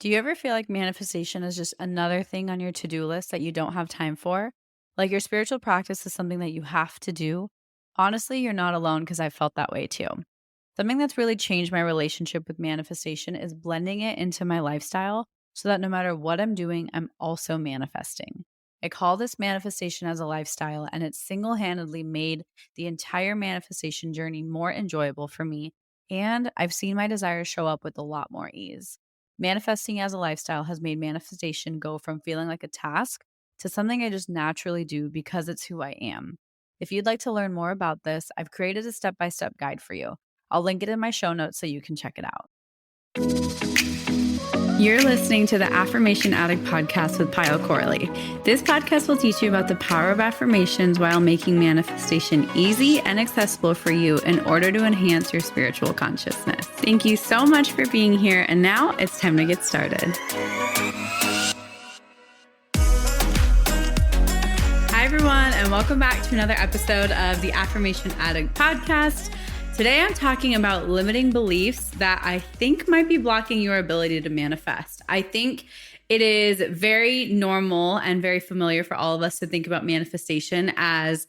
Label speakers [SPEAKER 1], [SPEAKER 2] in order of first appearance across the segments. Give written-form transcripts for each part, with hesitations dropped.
[SPEAKER 1] Do you ever feel like manifestation is just another thing on your to-do list that you don't have time for? Like your spiritual practice is something that you have to do? Honestly, you're not alone because I felt that way too. Something that's really changed my relationship with manifestation is blending it into my lifestyle so that no matter what I'm doing, I'm also manifesting. I call this manifestation as a lifestyle, and it's single handedly made the entire manifestation journey more enjoyable for me. And I've seen my desires show up with a lot more ease. Manifesting as a lifestyle has made manifestation go from feeling like a task to something I just naturally do because it's who I am. If you'd like to learn more about this, I've created a step by step guide for you. I'll link it in my show notes so you can check it out. You're listening to the Affirmation Addict podcast with Pyle Corley. This podcast will teach you about the power of affirmations while making manifestation easy and accessible for you in order to enhance your spiritual consciousness. Thank you so much for being here, and now it's time to get started. Hi, everyone, and welcome back to another episode of the Affirmation Addict podcast. Today, I'm talking about limiting beliefs that I think might be blocking your ability to manifest. I think it is very normal and very familiar for all of us to think about manifestation as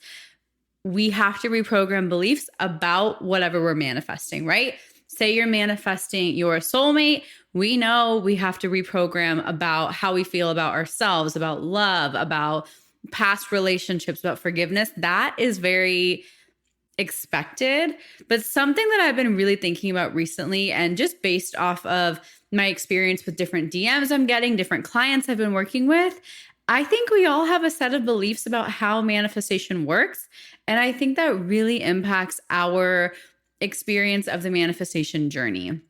[SPEAKER 1] we have to reprogram beliefs about whatever we're manifesting, right? Say you're manifesting your soulmate. We know we have to reprogram about how we feel about ourselves, about love, about past relationships, about forgiveness. That is very expected, but something that I've been really thinking about recently, and just based off of my experience with different DMs I'm getting, different clients I've been working with, I think we all have a set of beliefs about how manifestation works. And I think that really impacts our experience of the manifestation journey.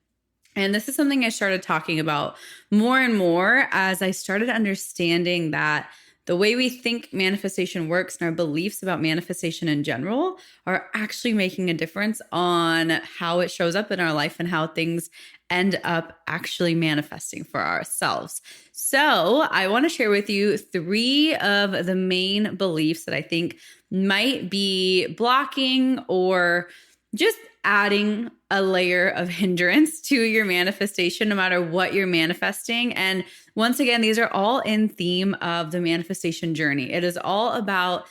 [SPEAKER 1] And this is something I started talking about more and more as I started understanding that the way we think manifestation works and our beliefs about manifestation in general are actually making a difference on how it shows up in our life and how things end up actually manifesting for ourselves. So I want to share with you 3 of the main beliefs that I think might be blocking or just adding a layer of hindrance to your manifestation, no matter what you're manifesting. And once again, these are all in theme of the manifestation journey. It is all about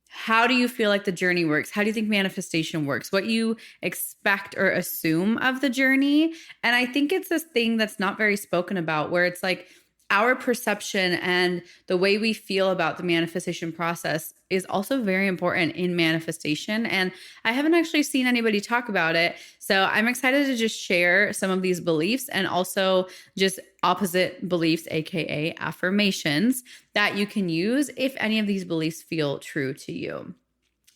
[SPEAKER 1] how do you feel like the journey works? How do you think manifestation works? What you expect or assume of the journey. And I think it's this thing that's not very spoken about, where it's like our perception and the way we feel about the manifestation process is also very important in manifestation. And I haven't actually seen anybody talk about it. So I'm excited to just share some of these beliefs and also just opposite beliefs, AKA affirmations, that you can use if any of these beliefs feel true to you.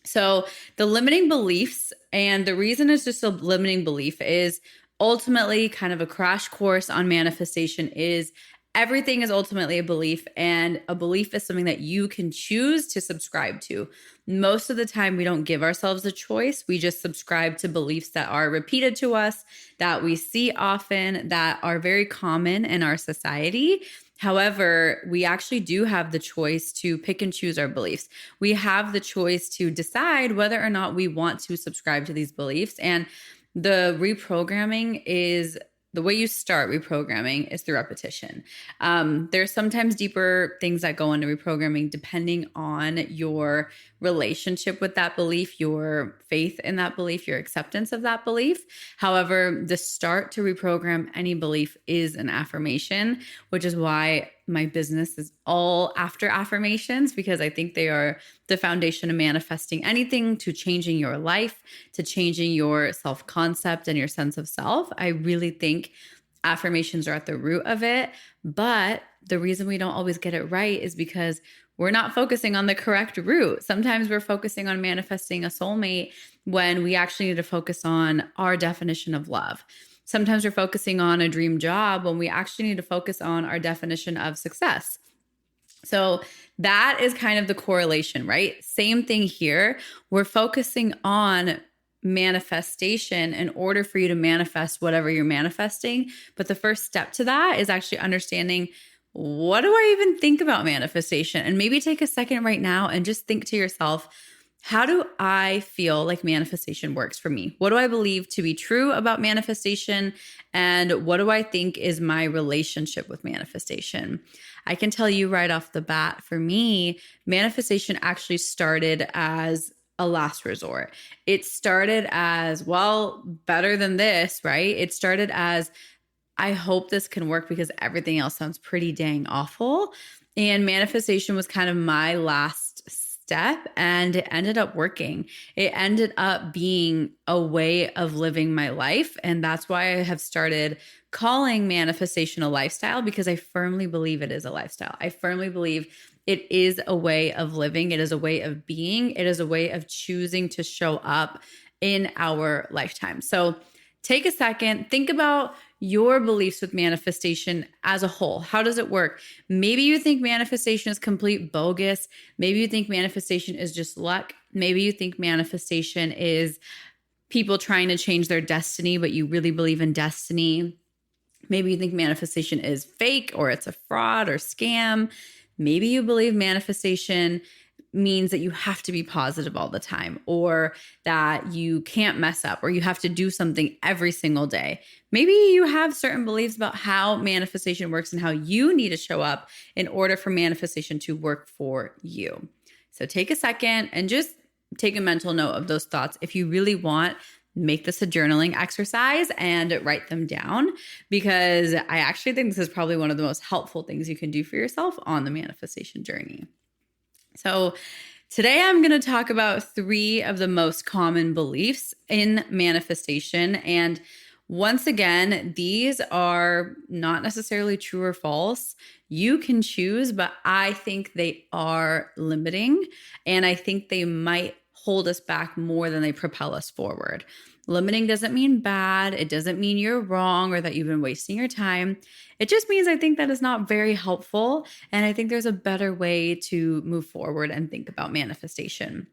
[SPEAKER 1] So the limiting beliefs, and the reason it's just a limiting belief is ultimately kind of a crash course on manifestation, is everything is ultimately a belief, and a belief is something that you can choose to subscribe to. Most of the time, we don't give ourselves a choice. We just subscribe to beliefs that are repeated to us, that we see often, that are very common in our society. However, we actually do have the choice to pick and choose our beliefs. We have the choice to decide whether or not we want to subscribe to these beliefs. And the reprogramming is the way you start reprogramming is through repetition. There's sometimes deeper things that go into reprogramming depending on your relationship with that belief, your faith in that belief, your acceptance of that belief. However, the start to reprogram any belief is an affirmation, which is why my business is all after affirmations, because I think they are the foundation of manifesting anything, to changing your life, to changing your self-concept and your sense of self. I really think affirmations are at the root of it. But the reason we don't always get it right is because we're not focusing on the correct route. Sometimes we're focusing on manifesting a soulmate when we actually need to focus on our definition of love. Sometimes we're focusing on a dream job when we actually need to focus on our definition of success. So that is kind of the correlation, right? Same thing here. We're focusing on manifestation in order for you to manifest whatever you're manifesting. But the first step to that is actually understanding, what do I even think about manifestation? And maybe take a second right now and just think to yourself, how do I feel like manifestation works for me? What do I believe to be true about manifestation? And what do I think is my relationship with manifestation? I can tell you right off the bat, for me, manifestation actually started as a last resort. It started as, well, better than this, right? It started as, I hope this can work because everything else sounds pretty dang awful. And manifestation was kind of my last step, and it ended up working. It ended up being a way of living my life. And that's why I have started calling manifestation a lifestyle, because I firmly believe it is a lifestyle. I firmly believe it is a way of living. It is a way of being. It is a way of choosing to show up in our lifetime. So take a second, think about your beliefs with manifestation as a whole. How does it work? Maybe you think manifestation is complete bogus. Maybe you think manifestation is just luck. Maybe you think manifestation is people trying to change their destiny, but you really believe in destiny. Maybe you think manifestation is fake or it's a fraud or scam. Maybe you believe manifestation means that you have to be positive all the time, or that you can't mess up, or you have to do something every single day. Maybe you have certain beliefs about how manifestation works and how you need to show up in order for manifestation to work for you. So take a second and just take a mental note of those thoughts. If you really want, make this a journaling exercise and write them down, because I actually think this is probably one of the most helpful things you can do for yourself on the manifestation journey. So today I'm going to talk about 3 of the most common beliefs in manifestation. And once again, these are not necessarily true or false. You can choose, but I think they are limiting, and I think they might hold us back more than they propel us forward. Limiting doesn't mean bad. It doesn't mean you're wrong or that you've been wasting your time. It just means I think that is not very helpful. And I think there's a better way to move forward and think about manifestation.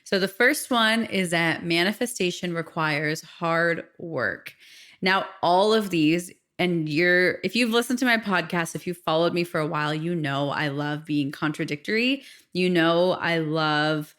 [SPEAKER 1] So the first one is that manifestation requires hard work. Now, all of these, and if you've listened to my podcast, if you've followed me for a while, you know I love being contradictory. You know I love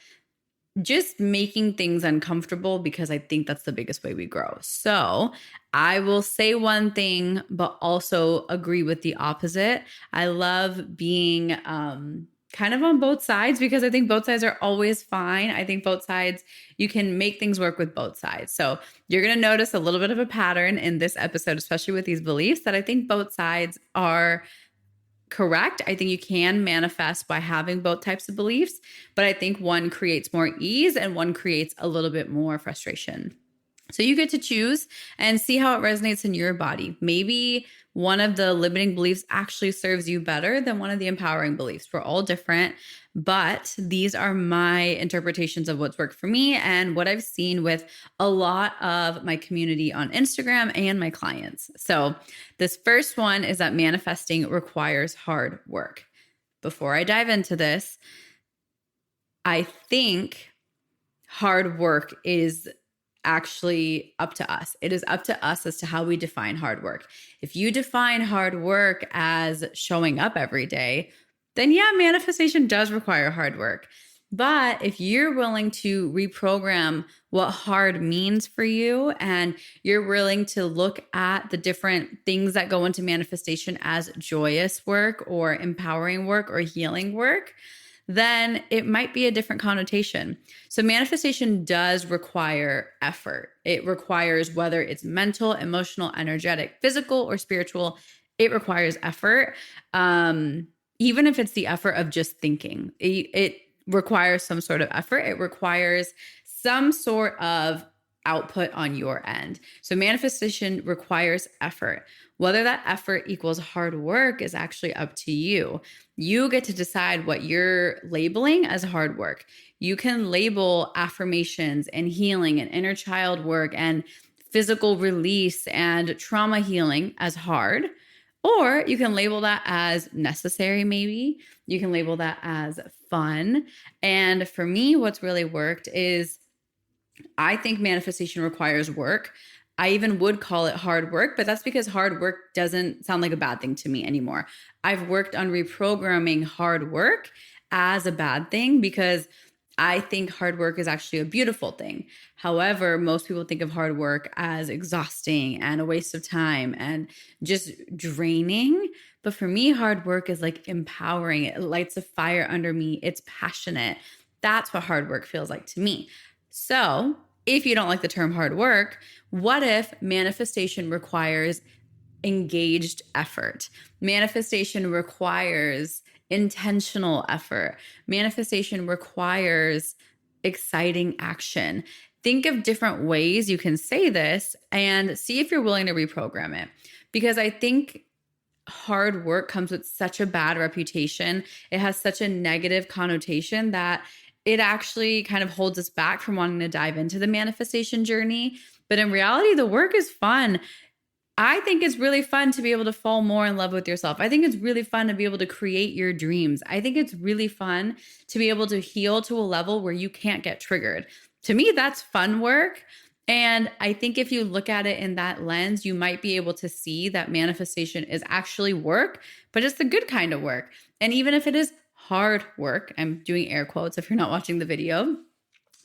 [SPEAKER 1] just making things uncomfortable, because I think that's the biggest way we grow. So I will say one thing, but also agree with the opposite. I love being kind of on both sides, because I think both sides are always fine. I think both sides, you can make things work with both sides. So you're going to notice a little bit of a pattern in this episode, especially with these beliefs, that I think both sides are correct. I think you can manifest by having both types of beliefs, but I think one creates more ease and one creates a little bit more frustration. So you get to choose and see how it resonates in your body. Maybe one of the limiting beliefs actually serves you better than one of the empowering beliefs. We're all different, but these are my interpretations of what's worked for me and what I've seen with a lot of my community on Instagram and my clients. So this first one is that manifesting requires hard work. Before I dive into this, I think hard work is actually up to us. It is up to us as to how we define hard work. If you define hard work as showing up every day, then yeah, manifestation does require hard work. But if you're willing to reprogram what hard means for you, and you're willing to look at the different things that go into manifestation as joyous work or empowering work or healing work, then it might be a different connotation. So manifestation does require effort. It requires, whether it's mental, emotional, energetic, physical, or spiritual, it requires effort. Even if it's the effort of just thinking, it requires some sort of effort. It requires some sort of output on your end. So manifestation requires effort. Whether that effort equals hard work is actually up to you. You get to decide what you're labeling as hard work. You can label affirmations and healing and inner child work and physical release and trauma healing as hard, or you can label that as necessary, maybe. You can label that as fun. And for me, what's really worked is I think manifestation requires work. I even would call it hard work, but that's because hard work doesn't sound like a bad thing to me anymore. I've worked on reprogramming hard work as a bad thing, because I think hard work is actually a beautiful thing. However, most people think of hard work as exhausting and a waste of time and just draining. But for me, hard work is like empowering. It lights a fire under me. It's passionate. That's what hard work feels like to me. So if you don't like the term hard work, what if manifestation requires engaged effort? Manifestation requires intentional effort. Manifestation requires exciting action. Think of different ways you can say this and see if you're willing to reprogram it. Because I think hard work comes with such a bad reputation. It has such a negative connotation that it actually kind of holds us back from wanting to dive into the manifestation journey. But in reality, the work is fun. I think it's really fun to be able to fall more in love with yourself. I think it's really fun to be able to create your dreams. I think it's really fun to be able to heal to a level where you can't get triggered. To me, that's fun work. And I think if you look at it in that lens, you might be able to see that manifestation is actually work, but it's the good kind of work. And even if it is hard work, I'm doing air quotes if you're not watching the video,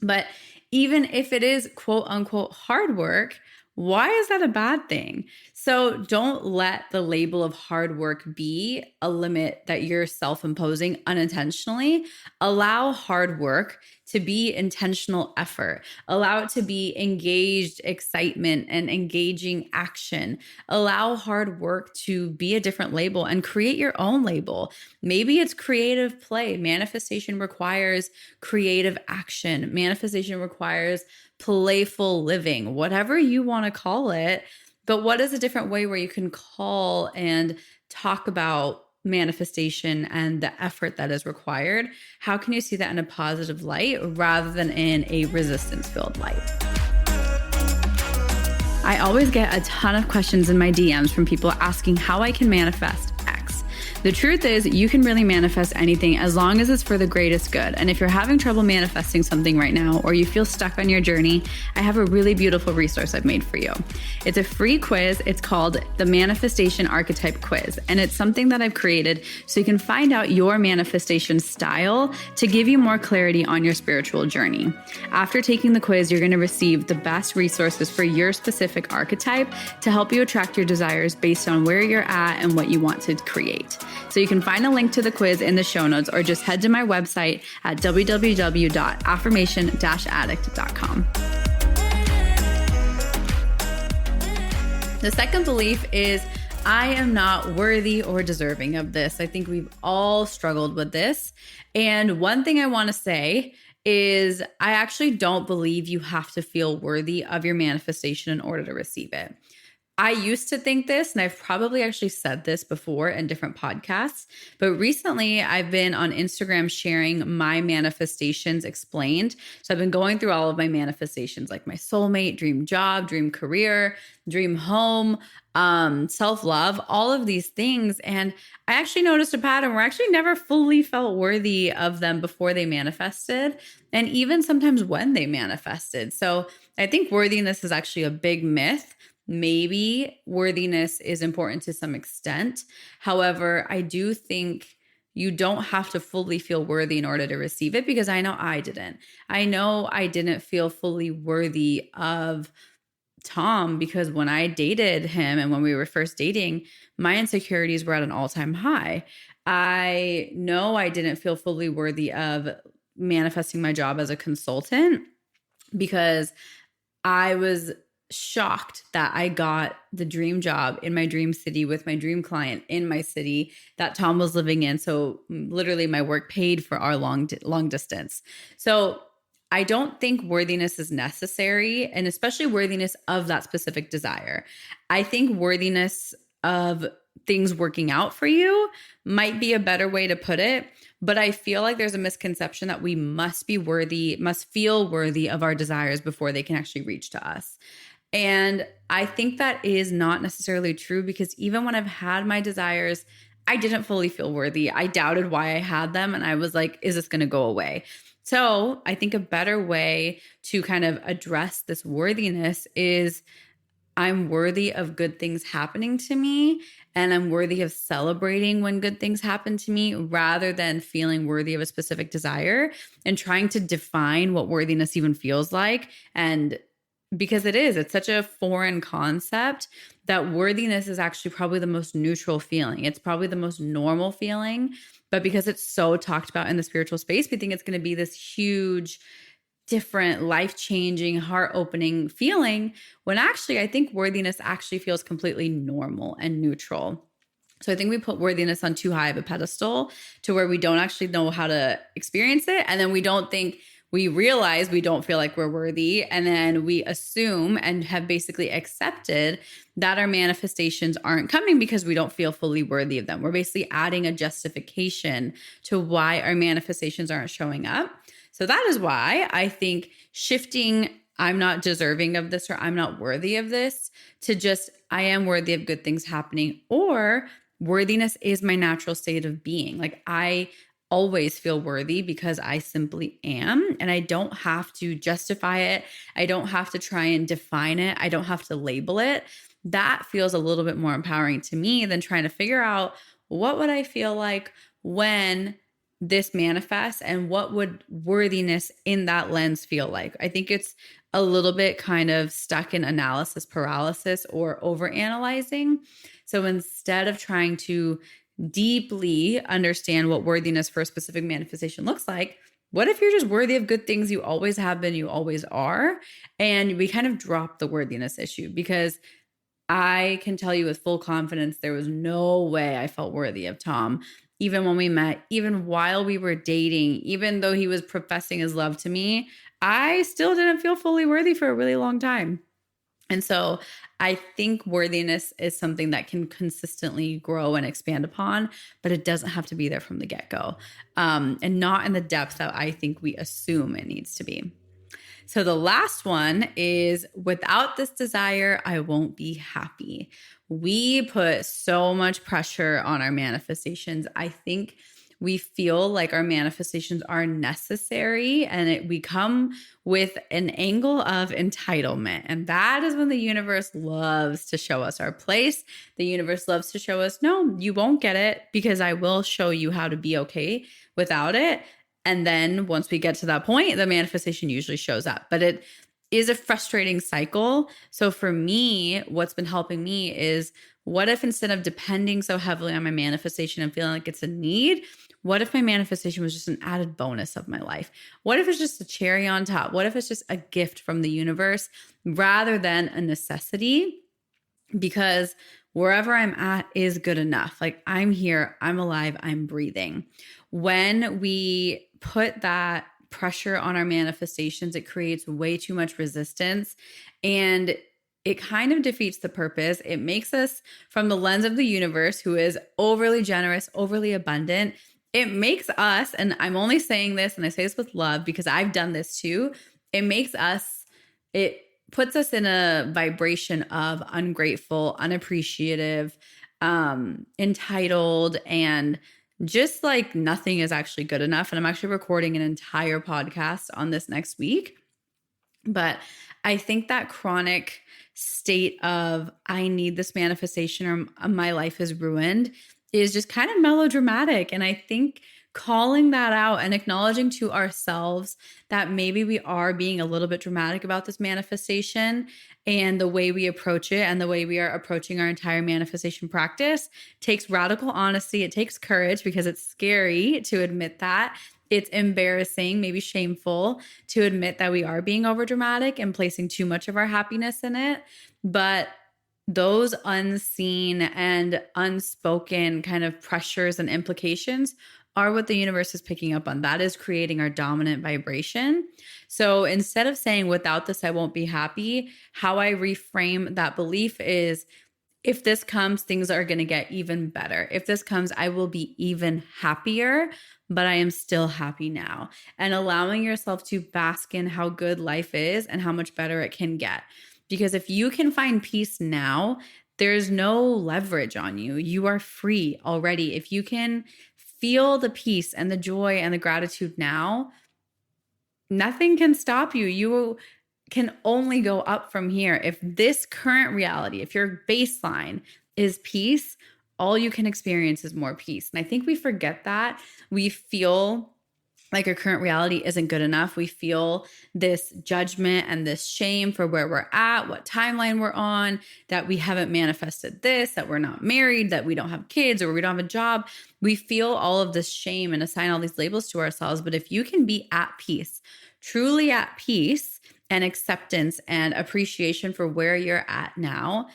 [SPEAKER 1] but even if it is quote unquote hard work, why is that a bad thing? So don't let the label of hard work be a limit that you're self-imposing unintentionally. Allow hard work to be intentional effort. Allow it to be engaged excitement and engaging action. Allow hard work to be a different label and create your own label. Maybe it's creative play. Manifestation requires creative action. Manifestation requires playful living, whatever you want to call it. But what is a different way where you can call and talk about manifestation and the effort that is required? How can you see that in a positive light rather than in a resistance-filled light? I always get a ton of questions in my DMs from people asking how I can manifest X. The truth is, you can really manifest anything as long as it's for the greatest good. And if you're having trouble manifesting something right now, or you feel stuck on your journey, I have a really beautiful resource I've made for you. It's a free quiz. It's called the Manifestation Archetype Quiz. And it's something that I've created so you can find out your manifestation style to give you more clarity on your spiritual journey. After taking the quiz, you're going to receive the best resources for your specific archetype to help you attract your desires based on where you're at and what you want to create. So you can find a link to the quiz in the show notes or just head to my website at www.affirmation-addict.com. The second belief is I am not worthy or deserving of this. I think we've all struggled with this. And one thing I want to say is I actually don't believe you have to feel worthy of your manifestation in order to receive it. I used to think this, and I've probably actually said this before in different podcasts, but recently I've been on Instagram sharing my manifestations explained. So I've been going through all of my manifestations, like my soulmate, dream job, dream career, dream home, self-love, all of these things. And I actually noticed a pattern where I actually never fully felt worthy of them before they manifested, and even sometimes when they manifested. So I think worthiness is actually a big myth. Maybe worthiness is important to some extent. However, I do think you don't have to fully feel worthy in order to receive it, because I know I didn't. I know I didn't feel fully worthy of Tom because when I dated him and when we were first dating, my insecurities were at an all-time high. I know I didn't feel fully worthy of manifesting my job as a consultant because I was shocked that I got the dream job in my dream city with my dream client in my city that Tom was living in. So literally my work paid for our long distance. So I don't think worthiness is necessary, and especially worthiness of that specific desire. I think worthiness of things working out for you might be a better way to put it. But I feel like there's a misconception that we must be worthy, must feel worthy of our desires before they can actually reach to us. And I think that is not necessarily true, because even when I've had my desires, I didn't fully feel worthy. I doubted why I had them. And I was like, is this going to go away? So I think a better way to kind of address this worthiness is I'm worthy of good things happening to me. and I'm worthy of celebrating when good things happen to me rather than feeling worthy of a specific desire and trying to define what worthiness even feels like. And because it's such a foreign concept that worthiness is actually probably the most neutral feeling. It's probably the most normal feeling. But because it's so talked about in the spiritual space, we think it's going to be this huge, different, life-changing, heart-opening feeling, when actually I think worthiness actually feels completely normal and neutral. So I think we put worthiness on too high of a pedestal to where we don't actually know how to experience it. And then we realize we don't feel like we're worthy. And then we assume and have basically accepted that our manifestations aren't coming because we don't feel fully worthy of them. We're basically adding a justification to why our manifestations aren't showing up. So that is why I think shifting I'm not deserving of this or I'm not worthy of this to just I am worthy of good things happening, or worthiness is my natural state of being. Like I always feel worthy because I simply am, and I don't have to justify it. I don't have to try and define it. I don't have to label it. That feels a little bit more empowering to me than trying to figure out what would I feel like when this manifests and what would worthiness in that lens feel like. I think it's a little bit kind of stuck in analysis paralysis or overanalyzing. So instead of trying to deeply understand what worthiness for a specific manifestation looks like, what if you're just worthy of good things you always have been, you always are? And we kind of drop the worthiness issue, because I can tell you with full confidence, there was no way I felt worthy of Tom. Even when we met, even while we were dating, even though he was professing his love to me, I still didn't feel fully worthy for a really long time. And so I think worthiness is something that can consistently grow and expand upon, but it doesn't have to be there from the get-go, and not in the depth that I think we assume it needs to be. So the last one is, without this desire, I won't be happy. We put so much pressure on our manifestations. I think we feel like our manifestations are necessary, and we come with an angle of entitlement. And that is when the universe loves to show us our place. The universe loves to show us, no, you won't get it because I will show you how to be okay without it. And then once we get to that point, the manifestation usually shows up. But it is a frustrating cycle. So for me, what's been helping me is, what if instead of depending so heavily on my manifestation and feeling like it's a need, what if my manifestation was just an added bonus of my life? What if it's just a cherry on top? What if it's just a gift from the universe rather than a necessity? Because wherever I'm at is good enough. Like I'm here, I'm alive, I'm breathing. When we put that pressure on our manifestations, it creates way too much resistance, and it kind of defeats the purpose. It makes us, from the lens of the universe, who is overly generous, overly abundant, it makes us, and I'm only saying this, and I say this with love because I've done this too, it puts us in a vibration of ungrateful, unappreciative, entitled, and just like nothing is actually good enough. And I'm actually recording an entire podcast on this next week. But I think that chronic state of I need this manifestation or my life is ruined is just kind of melodramatic. And I think calling that out and acknowledging to ourselves that maybe we are being a little bit dramatic about this manifestation and the way we approach it and the way we are approaching our entire manifestation practice takes radical honesty. It takes courage, because it's scary to admit that. It's embarrassing, maybe shameful, to admit that we are being overdramatic and placing too much of our happiness in it. But those unseen and unspoken kind of pressures and implications are what the universe is picking up on. That is creating our dominant vibration. So instead of saying, without this, I won't be happy, how I reframe that belief is, if this comes, things are going to get even better. If this comes, I will be even happier, but I am still happy now. And allowing yourself to bask in how good life is and how much better it can get. Because if you can find peace now, there's no leverage on you. You are free already. If you can feel the peace and the joy and the gratitude now, nothing can stop you. You can only go up from here. If this current reality, if your baseline is peace, all you can experience is more peace. And I think we forget that. We feel like our current reality isn't good enough. We feel this judgment and this shame for where we're at, what timeline we're on, that we haven't manifested this, that we're not married, that we don't have kids, or we don't have a job. We feel all of this shame and assign all these labels to ourselves. But if you can be at peace, truly at peace, and acceptance and appreciation for where you're at now,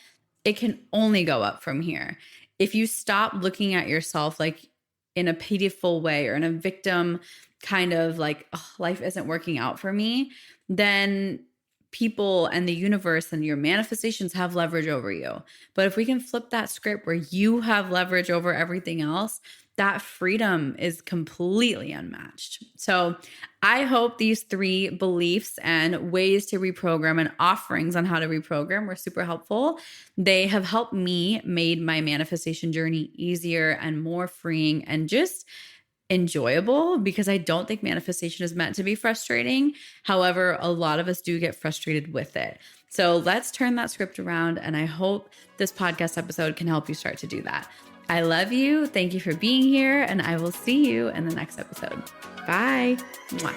[SPEAKER 1] it can only go up from here. If you stop looking at yourself like in a pitiful way or in a victim kind of like, oh, life isn't working out for me, then people and the universe and your manifestations have leverage over you. But if we can flip that script where you have leverage over everything else, that freedom is completely unmatched. So I hope these 3 beliefs and ways to reprogram and offerings on how to reprogram were super helpful. They have helped me made my manifestation journey easier and more freeing and just enjoyable, because I don't think manifestation is meant to be frustrating. However, a lot of us do get frustrated with it. So let's turn that script around. And I hope this podcast episode can help you start to do that. I love you. Thank you for being here. And I will see you in the next episode. Bye. Mwah.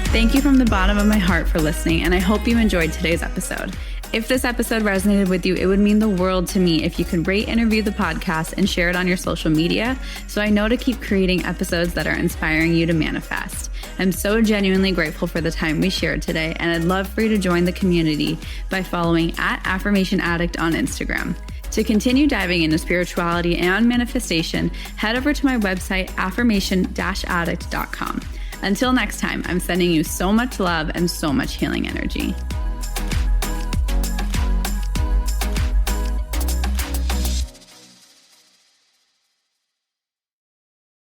[SPEAKER 1] Thank you from the bottom of my heart for listening. And I hope you enjoyed today's episode. If this episode resonated with you, it would mean the world to me if you could rate and review the podcast and share it on your social media so I know to keep creating episodes that are inspiring you to manifest. I'm so genuinely grateful for the time we shared today, and I'd love for you to join the community by following @Affirmation Addict on Instagram. To continue diving into spirituality and manifestation, head over to my website, affirmation-addict.com. Until next time, I'm sending you so much love and so much healing energy.